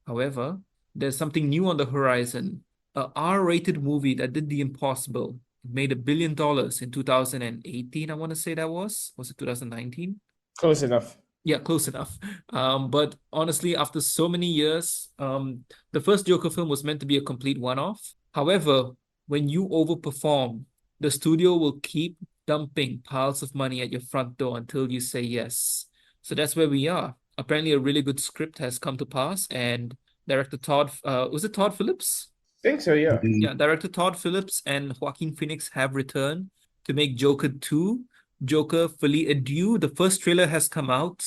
However, there's something new on the horizon. A R-rated movie that did the impossible. It made $1 billion in 2018, I want to say that was. Was it 2019? Close enough. Yeah, close enough. But honestly, after so many years, the first Joker film was meant to be a complete one-off. However, when you overperform, the studio will keep dumping piles of money at your front door until you say yes. So that's where we are. Apparently, a really good script has come to pass, and director Todd, was it Todd Phillips? Think so, yeah. Yeah, director Todd Phillips and Joaquin Phoenix have returned to make Joker 2, Joker Fully Adieu. The first trailer has come out.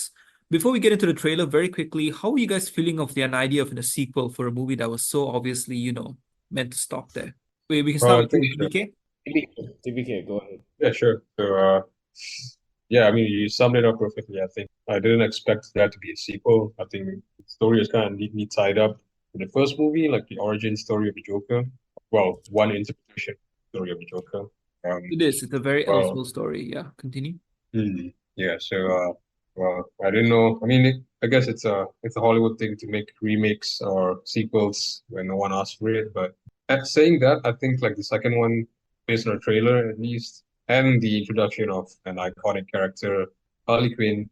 Before we get into the trailer, very quickly, how are you guys feeling of the idea of a sequel for a movie that was so obviously, meant to stop there? Wait, we can start Well, I with you, think BK. TBK, go ahead. yeah, sure. Yeah, I mean, you summed it up perfectly. I think I didn't expect that to be a sequel. I think the story is kind of neatly tied up in the first movie, like the origin story of the Joker. Well, one interpretation story of the Joker. Um, It is. It's a very well, eligible story. Yeah, continue. yeah. Well, I didn't know. I mean, I guess it's a Hollywood thing to make remakes or sequels when no one asks for it. But at saying that, I think like the second one, based on a trailer at least, and the introduction of an iconic character, Harley Quinn,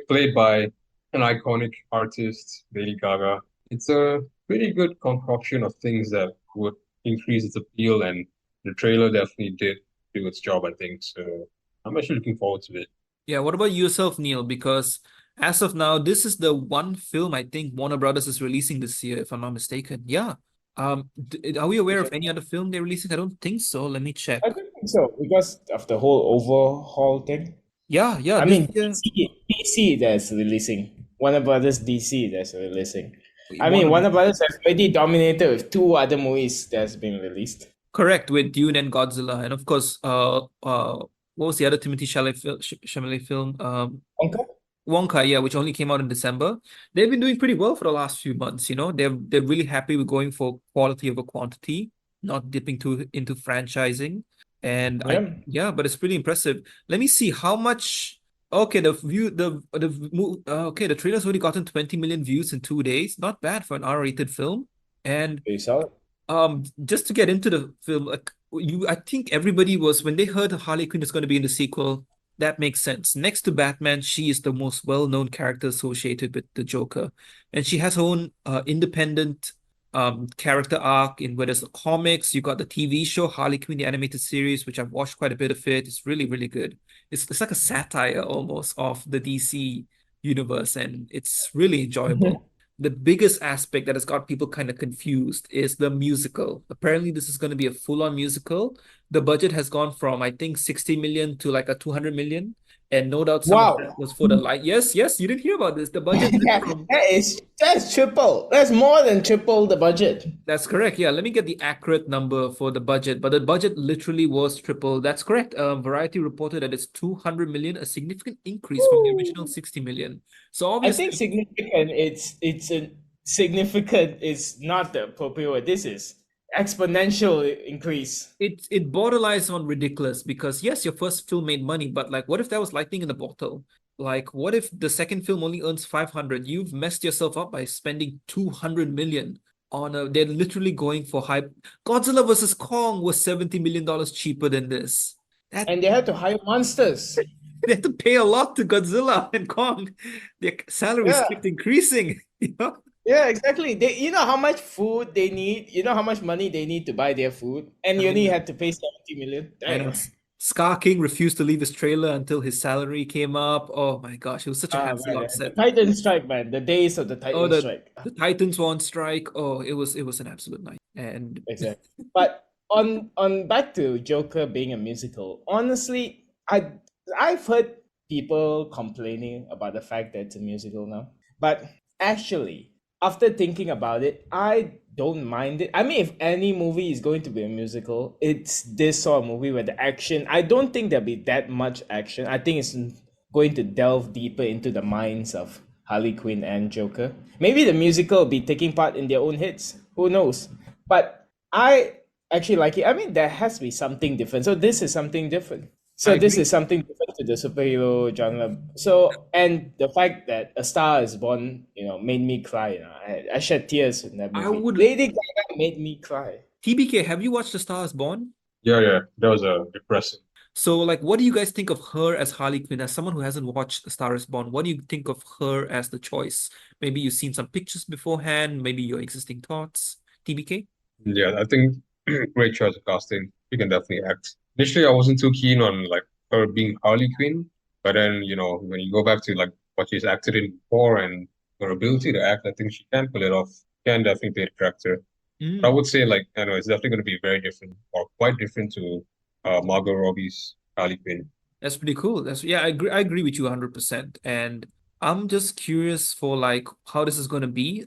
played by an iconic artist, Lady Gaga. It's a pretty good concoction of things that would increase its appeal, and the trailer definitely did do its job, I think. So I'm actually looking forward to it. Yeah, what about yourself, Neil? Because as of now, this is the one film I think Warner Brothers is releasing this year, if I'm not mistaken. Yeah. Are we aware of any other film they're releasing? I don't think so. Let me check. I don't think so because of the whole overhaul thing. Yeah, yeah, I this mean, year, DC that's releasing. Warner Brothers DC that's releasing. I mean, Warner Warner Bros. Brothers has already dominated with two other movies that's been released. Correct, with Dune and Godzilla, and of course, what was the other Timothy Chalamet film? Okay. Wonka, yeah, which only came out in December. They've been doing pretty well for the last few months. They're really happy with going for quality over quantity, not dipping too into franchising. And I Yeah. yeah, but it's pretty impressive. Let me see how much. Okay, okay, the trailer's already gotten 20 million views in 2 days. Not bad for an R-rated film. And You saw it? just to get into the film, like I think everybody was when they heard Harley Quinn is going to be in the sequel, that makes sense. Next to Batman, she is the most well-known character associated with the Joker, and she has her own independent character arc in where there's the comics. You got the TV show Harley Quinn, the animated series, which I've watched quite a bit of it. It's really, really good. It's like a satire almost of the DC universe, and it's really enjoyable. The biggest aspect that has got people kind of confused is the musical. Apparently, this is going to be a full-on musical. The budget has gone from, I think, 60 million to like a 200 million. And no doubt some of that Wow. was for the light. Yes, yes, you didn't hear about this. The budget went Yeah, from that's triple. That's more than triple the budget. That's correct. Yeah, let me get the accurate number for the budget, but the budget literally was triple. That's correct. Variety reported that it's 200 million, a significant increase from the original Woo. 60 million. So I think obviously, significant. It's a significant is not the appropriate word. This is exponential increase. it borderlines on ridiculous because yes, your first film made money, but like, what if that was lightning in the bottle? Like, what if the second film only earns 500? You've messed yourself up by spending 200 million on a. They're literally going for hype. Godzilla versus Kong was $70 million cheaper than this. That And they had to hire monsters. they had to pay a lot to Godzilla and Kong. Their salaries Yeah, kept increasing. You know? yeah, exactly. You know how much food they need. You know how much money they need to buy their food, and you only had to pay 70 million. I know Damn. Scar King refused to leave his trailer until his salary came up. Oh my gosh, it was such a Ah, hassle man, on the set. Titan strike, man. The days of the Oh, Titan the strike. the Titans were on strike. Oh, it was an absolute night. And Exactly. But on back to Joker being a musical. Honestly, I've heard people complaining about the fact that it's a musical now. But actually, after thinking about it, I don't mind it. I mean, if any movie is going to be a musical, it's this sort of movie where the action, I don't think there'll be that much action. I think it's going to delve deeper into the minds of Harley Quinn and Joker. Maybe the musical will be taking part in their own hits. Who knows? But I actually like it. I mean, there has to be something different. So this is something different. So I this agree. is something different to the superhero genre. So and the fact that A Star Is Born, made me cry. I shed tears in that I movie. would Lady Gaga made me cry. TBK, have you watched The Star is Born? Yeah, yeah, that was depressing. So, like, what do you guys think of her as Harley Quinn? As someone who hasn't watched The Star is Born, what do you think of her as the choice? Maybe you've seen some pictures beforehand, maybe your existing thoughts. TBK? Yeah, I think great choice of casting. She can definitely act. Initially, I wasn't too keen on like her being Harley Quinn, but then when you go back to like what she's acted in before and her ability to act, I think she can pull it off. Can definitely play the character. But I Mm, would say like I know it's definitely going to be very different or quite different to Margot Robbie's Harley Quinn. that's pretty cool. I agree with you 100%. And I'm just curious for like how this is going to be.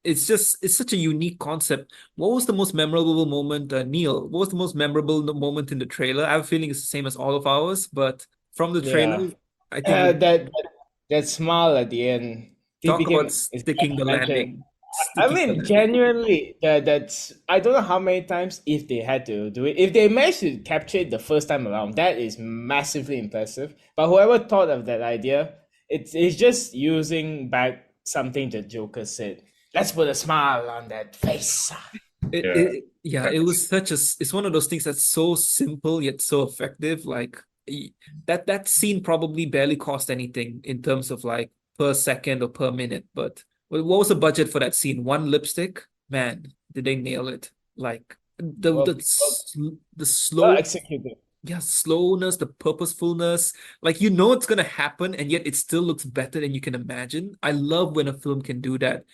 It's such a unique concept. What was the most memorable moment, Neil? What was the most memorable moment in the trailer? I have a feeling it's the same as all of ours, but from the Yeah. trailer, I think Uh, that, that that smile at the end, it talk about became it's sticking the mentioned. landing, I sticking the mean, landing. genuinely, that's I don't know how many times if they had to do it. If they managed to capture it the first time around, that is massively impressive. But whoever thought of that idea, it's just using back something the Joker said. Let's put a smile on that face. Yeah, Yeah, it facts. was it's one of those things that's so simple yet so effective. Like that scene probably barely cost anything in terms of like per second or per minute. But what was the budget for that scene? One lipstick? Man, did they nail it? Like Well, well, the well slow executed. yeah, slowness, the purposefulness. Like you know it's gonna happen, and yet it still looks better than you can imagine. I love when a film can do that.